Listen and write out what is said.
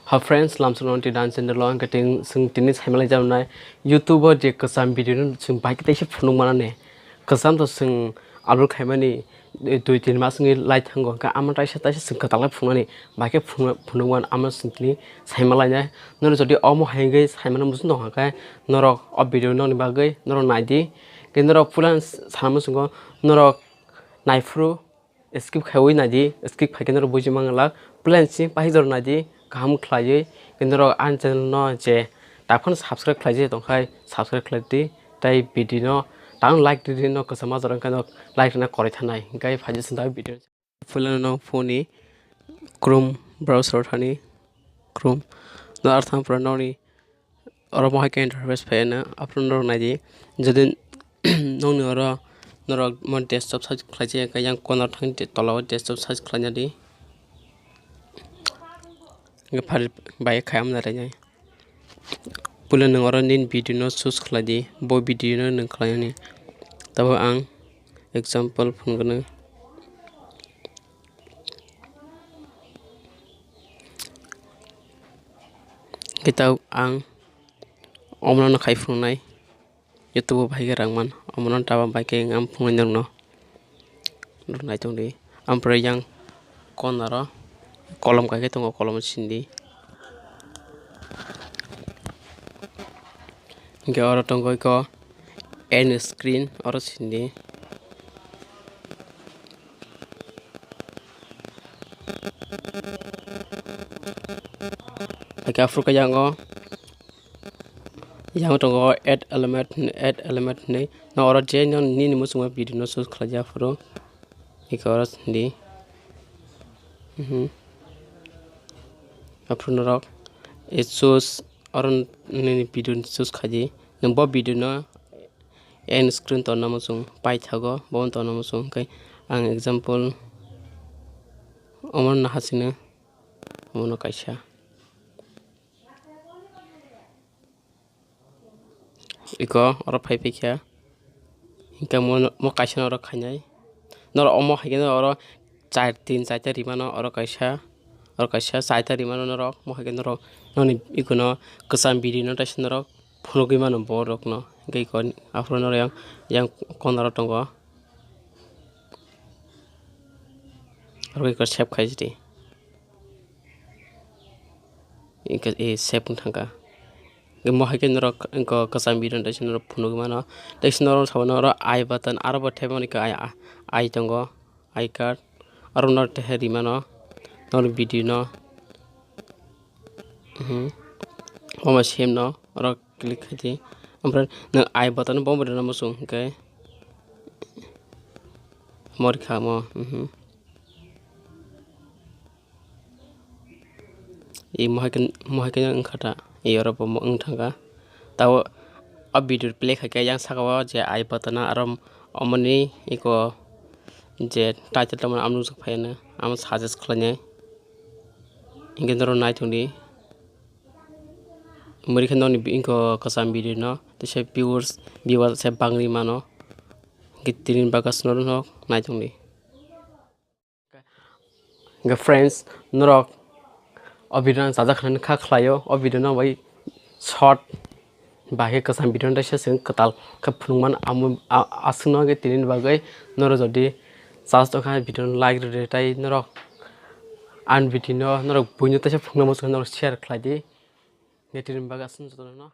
Her friends lamsung ti dance in the long cutting sung tinis hamala jamnai YouTuber je Kwcham video sung bike te se phunuk manane Kwcham to sung alur khaimani 2-3 mas ngi light hango ka amon taisa taisa sung katalai phunani bike phunuk man amon sungni saimala nya nor jodi omo hangai saimana musun dong ka norok o video no ni bagai norok naidi ke norok pulan samu sungo norok naifru skip khawai naidi skip phaiken norok buji mangala plan sing pahijor naidi kaham khlaiye kendro an channel no je taphon subscribe khlaije tongkhai subscribe khlaiti tai video no tang like di no Kwcham jorang kan like na korai thanai gai phaji sinda video fulan no phone chrome browser thani chrome no artham pranoni oro mohai ke interface phaina apron ro naiji jodi nong ni oro norok mon desktop search khlaije ka yang corner thang tolaw desktop search khlaina di ngapar bai khayam na ranya pulen nang oro nin video no choose khladi bo video no nang khlani tabo ang example phungna kita ang omno na khai phungnai YouTube bhai ga rangman omno taba bai ke am phungnai nang no nai tongdi ampre yang konaro kolom kake tongo kolom sindi ge oro tongo ko end screen oro sindi aka afruka yango tongo add element ne no oro je no ni ni musuma video no sus khlaja furo ika oro sindi apron rock it shows aron ni video shows khaji nang bo video no end screen to namusung pai thago bon to namusung kai ang example omon na hasina mono kaisa iko oro pai pikha inka mo kaisa oro khainai nor omo hagen oro 4-3 rimano oro kaisa saita rimano norok mo hagen norok noni ikono Kwcham video no tasin norok phunugui mano borok no gai kon afro no yang konaro tongo oro ko save khaijti ika e save thanga mo hagen norok ko Kwcham video tasin norok phunugui mano tasin norok sabano oro I button aro bo theboni ka I tongo I card aro no teheri mano nor video no mama same no oro click khaji ampra na I button bomb na musung okay mor khamo e mohaken angkhata e oro bo angthanga taw a video play khake yang sakawa je I button arom omoni iko je title tamon amnu sakphaina am suggest khlane ingendro nai thungdi muri khan ni inko Kwcham video no te se viewers se bangri mano gitrin bagas no nai thungdi ga friends norok o video jaja khan kha khlayo o video no bai short bahe Kwcham video ta se sing katal ka phunungman asungno ge tinin bagai noro jodi just to kha video like re tai norok an video no norok buino ta se phungna mo norok share khladi netirin bagas no